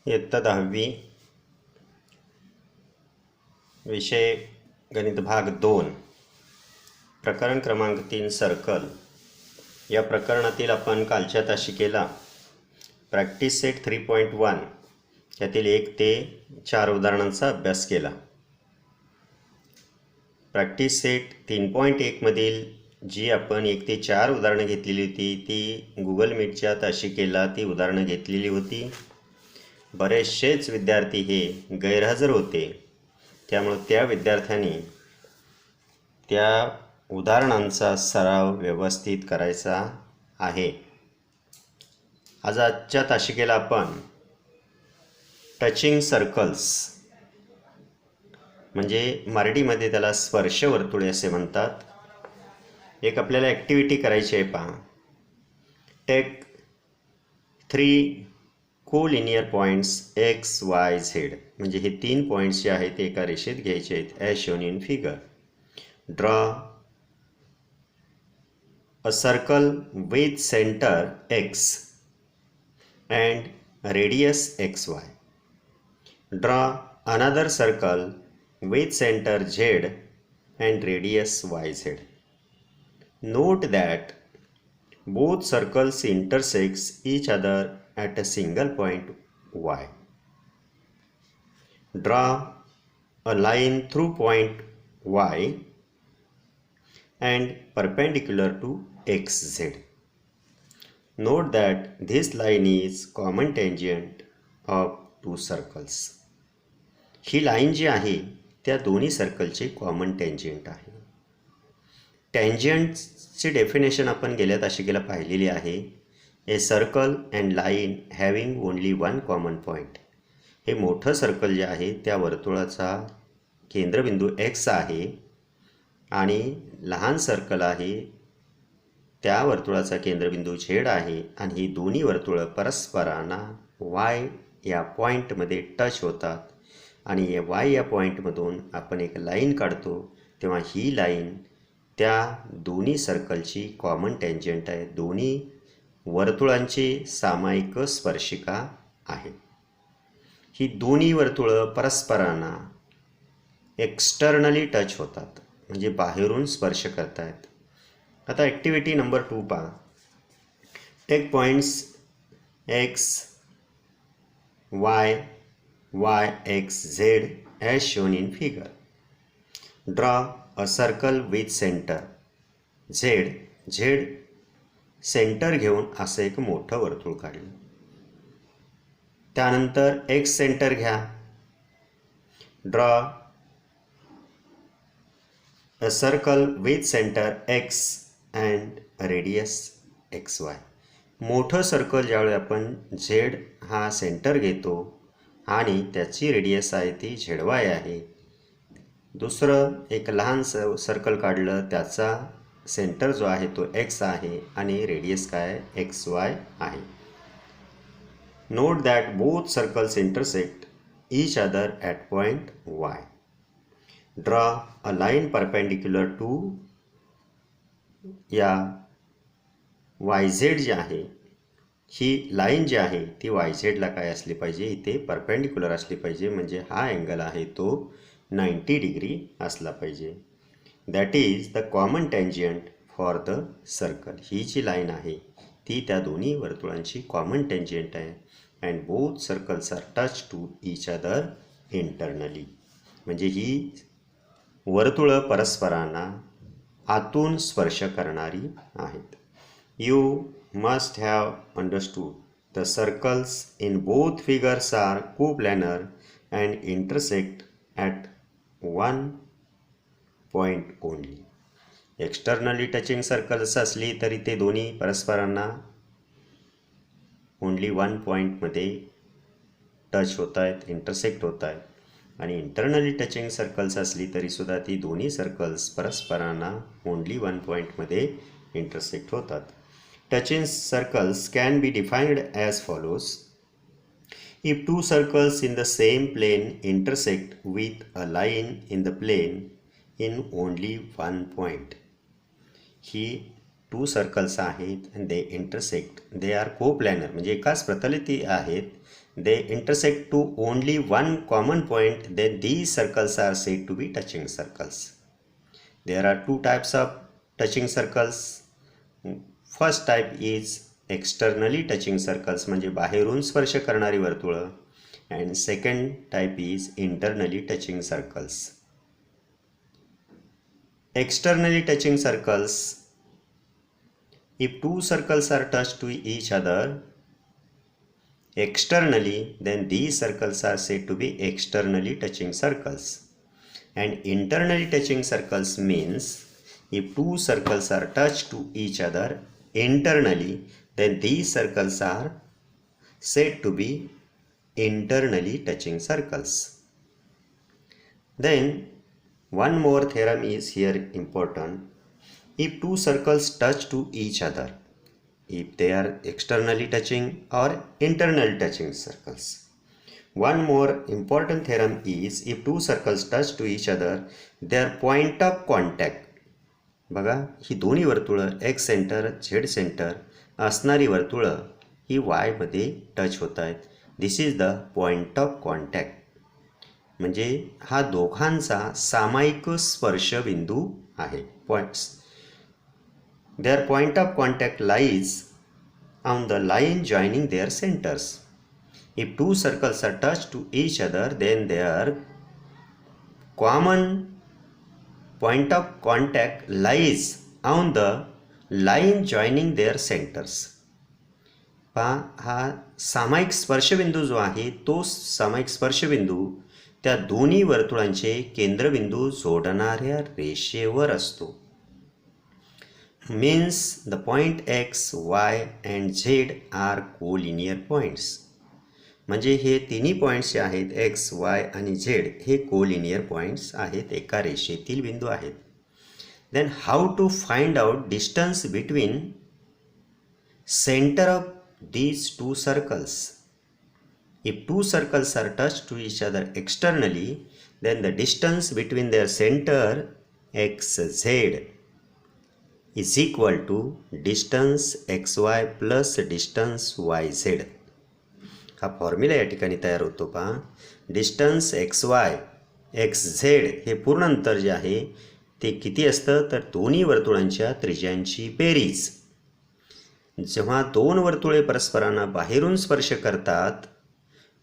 इयत्ता 10वी विषय गणित भाग 2 प्रकरण क्रमांक 3 सर्कल या प्रकरणातील आपण कालच्या तासिकेला प्रॅक्टिस सेट 3.1 यातील 1 ते 4 उदाहरणांचा अभ्यास केला. प्रॅक्टिस सेट 3.1 मधील जी आपण 1 ते 4 उदाहरणं घेतलेली होती ती गुगल मीटच्या तासिकेला ती उदाहरणं घेतलेली होती. बरेचसेच विद्यार्थी हे गैरहजर होते, त्यामुळे त्या विद्यार्थ्यांनी त्या उदाहरणांचा सराव व्यवस्थित करायचा आहे. आजच्या तासिकेला आपण टचिंग सर्कल्स म्हणजे मराठीमध्ये त्याला स्पर्श वर्तुळे असे म्हणतात. एक आपल्याला ॲक्टिव्हिटी करायची आहे. पहा, take 3 collinear points X Y Z म्हणजे हे 3 पॉईंट्स जे आहेत ते एका रेषेत घ्यायचे आहेत. As shown in figure. Draw a circle with centre x and radius x Y. Draw another circle with center Z and radius YZ. Note that both circles intersect each other at a single point Y. Draw a line through point Y and perpendicular to XZ. Note that this line is common tangent of two circles. ही line जी आहे त्या दोन्ही सर्कलचे common tangent आहे. टँजंटची definition आपण गेल्या तासिकेला पाहिलेली आहे. A circle and line having only one common point. हे मोठं सर्कल जे आहे त्या वर्तुळाचा केंद्रबिंदू एक्स आहे आणि लहान सर्कल आहे त्या वर्तुळाचा केंद्रबिंदू झेड आहे आणि ही दोन्ही वर्तुळं परस्परांना वाय या पॉईंटमध्ये टच होतात आणि वाय या पॉईंटमधून आपण एक लाईन काढतो तेव्हा ही लाईन त्या दोन्ही सर्कलची कॉमन टँजंट आहे. दोन्ही वर्तुळांची सामायिक स्पर्शिका आहे. ही दोन्ही वर्तुळं परस्परांना एक्सटर्नली टच होतात म्हणजे बाहेरून स्पर्श करत आहेत. आता ॲक्टिव्हिटी नंबर 2 पहा. Take points X Y y, x, z as shown in figure. Draw a circle with center z. z centre घेऊन असं एक मोठं वर्तुळ काढलं. त्यानंतर x सेंटर घ्या. Draw a circle with center x and radius xy. मोठं सर्कल ज्यावेळी आपण z हा सेंटर घेतो आणि त्याची रेडियस आहे ती ZY आहे. दुसरं एक लहान सर्कल काढलं, त्याचा सेंटर जो आहे तो x आहे आणि रेडियस काय आहे XY आहे. Note that both circles intersect each other at point Y. Draw a line perpendicular to या YZ जी आहे ही लाईन जी आहे ती YZला काय असली पाहिजे, इथे परपेंडिक्युलर असली पाहिजे म्हणजे हा अँगल आहे तो 90 डिग्री असला पाहिजे. That is the common tangent for the circle. ही जी लाईन आहे ती त्या दोन्ही वर्तुळांची कॉमन टँजंट आहे. And both circles are touch to each other internally म्हणजे ही वर्तुळं परस्परांना आतून स्पर्श करणारी आहेत. You must have understood the circles in both figures are coplanar and intersect at one point only. Externally touching circles असली तरी ते दोन्ही परस्परांना ओनली वन पॉईंटमध्ये टच होत आहेत, इंटरसेक्ट होत आहेत. आणि इंटरनली टचिंग सर्कल्स असली तरीसुद्धा ती दोन्ही सर्कल्स परस्परांना ओनली वन पॉईंटमध्ये इंटरसेक्ट होतात. Touching circles can be defined as follows. If two circles in the same plane intersect with a line in the plane in only one point. He 2 circles आहेत and they intersect. They are coplanar म्हणजे एकाच प्रतलातील आहेत they intersect to only one common point, then these circles are said to be touching circles. There are two types of touching circles. First type is externally touching circles, म्हणजे बाहेरून स्पर्श करणारी वर्तुळं. And second type is internally touching circles. Externally touching circles, if two circles are touched to each other externally, then these circles are said to be externally touching circles. And internally touching circles means if two circles are touched to each other internally, then these circles are said to be internally touching circles. Then one more theorem is here important. If two circles touch to each other, if they are externally touching or internal touching circles. One more important theorem is if two circles touch to each other, their point of contact, बघा ही दोन्ही वर्तुळं X centre Z centre असणारी वर्तुळं ही Y मध्ये touch होत आहेत. This is the point of contact, म्हणजे हा दोघांचा सामायिक स्पर्शबिंदू आहे. Points, their point of contact lies on the line joining their centers. If two circles are touched to each other, then their common point of contact lies on the line joining their centers. हा सामायिक स्पर्शबिंदू जो आहे तो सामायिक स्पर्शबिंदू त्या दोन्ही वर्तुळांचे केंद्रबिंदू जोडणाऱ्या रेषेवर असतो. Means the point x, y and z are collinear points. म्हणजे हे तिन्ही पॉईंट्स जे आहेत एक्स वाय आणि झेड हे कोलिनियर पॉईंट्स आहेत, एका रेषेतील बिंदू आहेत. Then how to find out distance between centre of these two circles? If two circles are touched to each other externally, then the distance between their center xz is equal to distance xy plus distance yz. हा formula या ठिकाणी तयार होतो पहा. Distance xy xz हे पूर्ण अंतर जे आहे ते किती असतं तर दोन्ही वर्तुळांच्या त्रिज्यांची बेरीज. जेव्हा दोन वर्तुळे परस्परांना बाहेरून स्पर्श करतात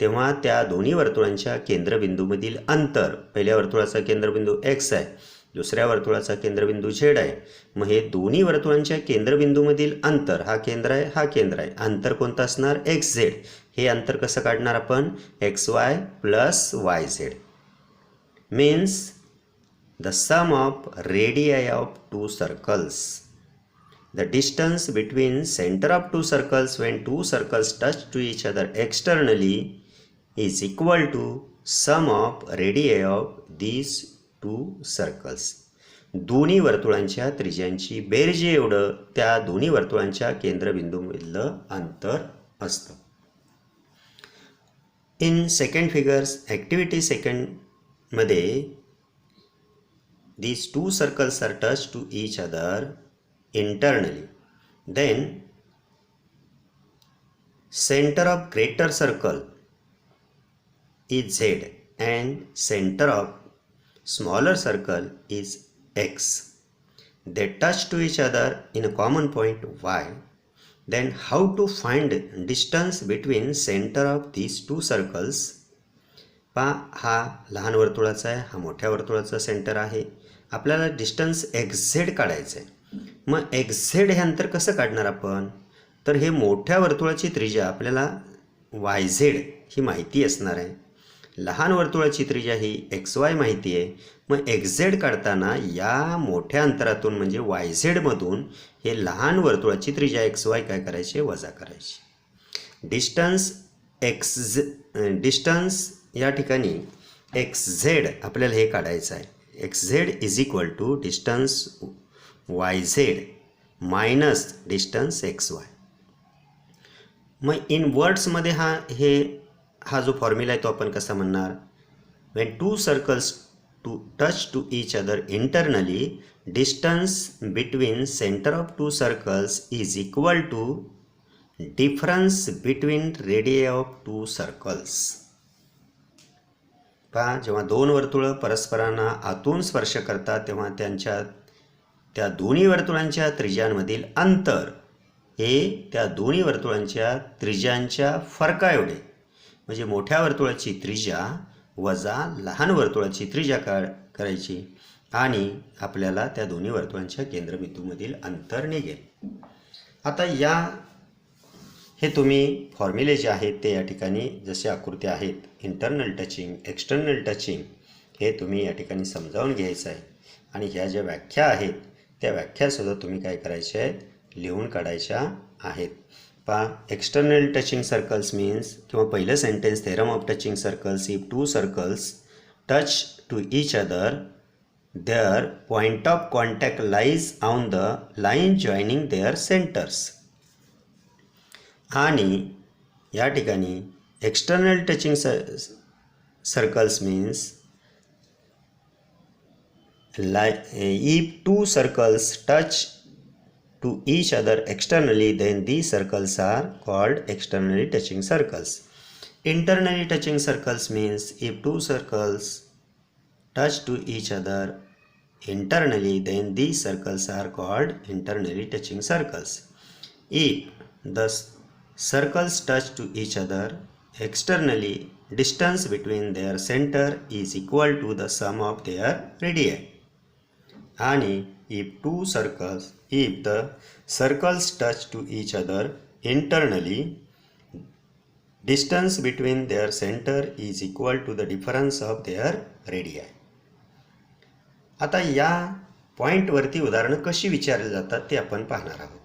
तेव्हा त्या दोन्ही वर्तुळांच्या केंद्रबिंदूमधील अंतर, पहिल्या वर्तुळाचा केंद्रबिंदू x आहे, दुसऱ्या वर्तुळाचा केंद्रबिंदू z आहे. मग हे दोन्ही वर्तुळांच्या केंद्रबिंदूमधील अंतर, हा केंद्र आहे हा केंद्र आहे, अंतर कोणतं असणार xz. हे अंतर कसं काढणार आपण xy plus yz. Means the sum of radii of two circles. The distance between center of two circles when two circles touch to each other externally is equal to sum of radii of these two circles. दोन्ही वर्तुळांच्या त्रिज्यांची बेरजे एवढं त्या दोन्ही वर्तुळांच्या केंद्रबिंदूमधलं अंतर असतं. In second figures activity सेकंडमध्ये these two circles are touched to each other internally. Then center of greater circle is z and center of smaller circle is x. They touch to each other in a common point y. Then how to find distance between center of these two circles? हा लहान वर्तुळाचा आहे, हा मोठ्या वर्तुळाचा centre आहे. आपल्याला distance xz काढायचं आहे. मग xz हे अंतर कसं काढणार आपण तर हे मोठ्या वर्तुळाची त्रिज्या आपल्याला yz ही माहिती असणार आहे, लहान वर्तुळाची त्रिज्या ही xy माहिती आहे. मग xz काढताना या मोठ्या अंतरातून म्हणजे yz मधून हे लहान वर्तुळाची त्रिज्या xy काय करायचे वजा करायची. डिस्टन्स या ठिकाणी xz आपल्याला हे काढायचं आहे. xz is equal to distance yz minus distance xy. मग इन वर्ड्समध्ये हा जो फॉर्म्युला आहे तो आपण कसा म्हणणार. When two circles to touch to each other internally distance between centre of two circles is equal to difference between radii of two circles. पहा, जेव्हा दोन वर्तुळं परस्परांना आतून स्पर्श करतात तेव्हा त्या दोन्ही वर्तुळांच्या त्रिज्यांमधील अंतर हे त्या दोन्ही वर्तुळांच्या त्रिज्यांच्या फरका एवढे. म्हणजे मोठ्या वर्तुळाची त्रिज्या वजा लहान वर्तुळाची त्रिज्या करायची आणि आपल्याला त्या दोन्ही वर्तुळांच्या केंद्रबिंदूमधील अंतर निघेल. आता हे तुम्ही फॉर्म्युले जे आहेत ते या ठिकाणी जसे आकृती आहेत, इंटरनल टचिंग, एक्सटर्नल टचिंग, हे तुम्ही या ठिकाणी समजावून घ्यायचं आहे. आणि ह्या ज्या व्याख्या आहेत त्या व्याख्यासुद्धा तुम्ही काय करायचे आहेत, लिहून काढायच्या आहेत. पहा, एक्सटर्नल टचिंग सर्कल्स मीन्स, किंवा पहिलं sentence, theorem of touching circles, if two circles touch to each other their point of contact lies on the line joining their centers. आणि या ठिकाणी external touching circles means if two circles touch to each other externally, then these circles are called externally touching circles. Internally touching circles means if two circles touch to each other internally, then these circles are called internally touching circles. If the circles touch to each other externally, distance between their center is equal to the sum of their radii. And if the circles touch to each other internally, distance between their center is equal to the difference of their radii. आता या पॉईंटवरती उदाहरणं कशी विचारली जातात ते आपण पाहणार आहोत.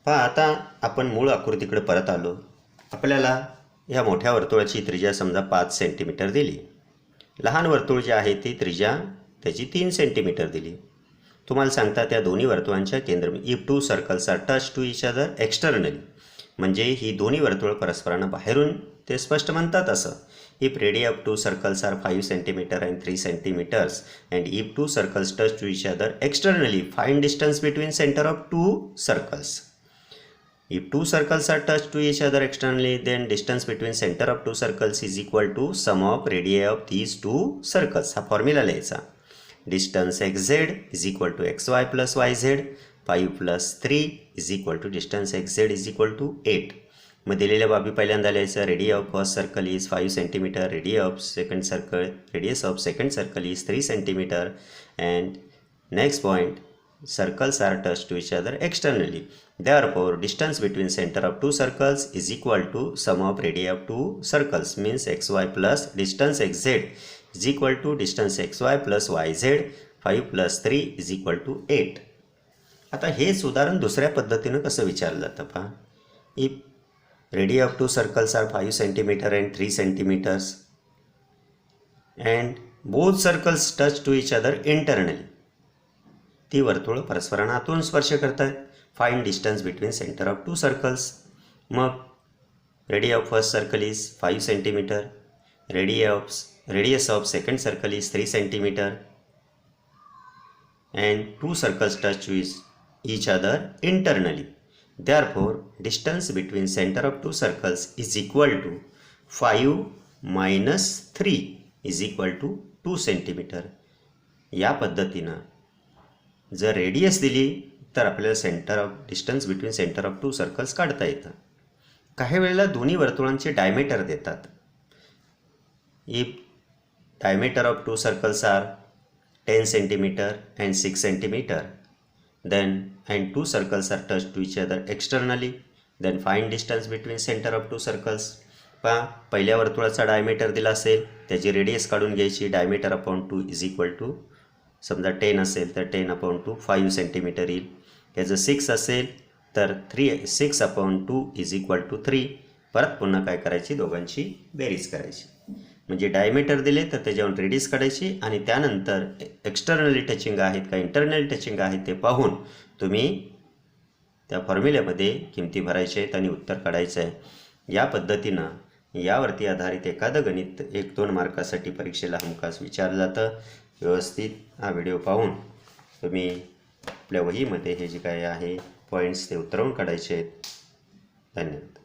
पहा, आता आपण मूळ आकृतीकडे परत आलो. आपल्याला या मोठ्या वर्तुळाची त्रिज्या समजा 5 सेंटीमीटर दिली. लहान वर्तुळ जे आहे ती त्रिज्या त्याची 3 सेंटीमीटर दिली. तुम्हाला सांगता त्या दोन्ही वर्तुळांच्या केंद्र, if two circles are touch to each other externally, म्हणजे ही दोन्ही वर्तुळ परस्परांना बाहेरून ते स्पष्ट म्हणतात असं. If radii of two circles are 5 cm and 3 cm, and if two circles touch to each other externally, find distance between center of two circles. If two circles are touched to each other externally, then distance between center of two circles is equal to sum of radii of these two circles. हा formula लिहायचा. Distance xz is equal to xy plus yz. 5 plus 3 is equal to distance xz is equal to 8. मग दिलेल्या बाबी पहिल्यांदा लिहायचं. Radius of first circle is 5 centimetre, radius of second circle is 3 centimetre, and next point, circles are touch to each other externally. Therefore, distance between center of two circles is equal to sum of radii of two circles, means xy plus distance xz is equal to distance xy plus yz. 5 plus 3 is equal to 8. आता हेच उदाहरण दुसऱ्या पद्धतीनं कसं विचारलं जातं पहा. If radii of two circles are 5 centimeter and 3 centimeters, and both circles touch to each other internally. ती वर्तुळ परस्परांना आतून स्पर्श करतात. Find distance between centre of two circles. मग radii of first circle is 5 centimeter, radius of second circle is 3 centimeter, and two circles touch to each other internally. Therefore, distance between center of two circles is equal to 5 minus 3 is equal to 2 centimeter. या पद्धतीनं जर radius दिली तर आपल्याला distance between centre of two circles काढता येतं. काही वेळेला दोन्ही वर्तुळांचे डायमीटर देतात. If diameter of two circles are 10 centimeter and 6 centimeter, then and two circles are touched to each other externally, then find distance between center of two circles. पहा, पहिल्या वर्तुळाचा diameter दिला असेल त्याची रेडियस काढून घ्यायची. Diameter upon 2 is equal to, समजा 10 असेल तर 10 अपॉन 2 5 सेंटीमीटर येईल. याचं 6 असेल तर 6 अपॉन 2 इज इक्वल टू 3. परत पुन्हा काय करायची, दोघांची बेरीज करायची. म्हणजे डायमीटर दिले तर त्याच्यावर रेडियस काढायची आणि त्यानंतर एक्सटर्नली टचिंग आहेत का इंटरनल टचिंग आहेत ते पाहून तुम्ही त्या फॉर्म्युल्यामध्ये किमती भरायच्या आहेत आणि उत्तर काढायचं आहे. या पद्धतीनं यावरती आधारित एखादं गणित 1-2 मार्कासाठी परीक्षेला हमखास विचारलं जातं. व्यवस्थित हा व्हिडिओ पाहून तुम्ही आपल्या वहीमध्ये हे जे काय आहे पॉईंट्स ते उतरवून काढायचे आहेत. धन्यवाद.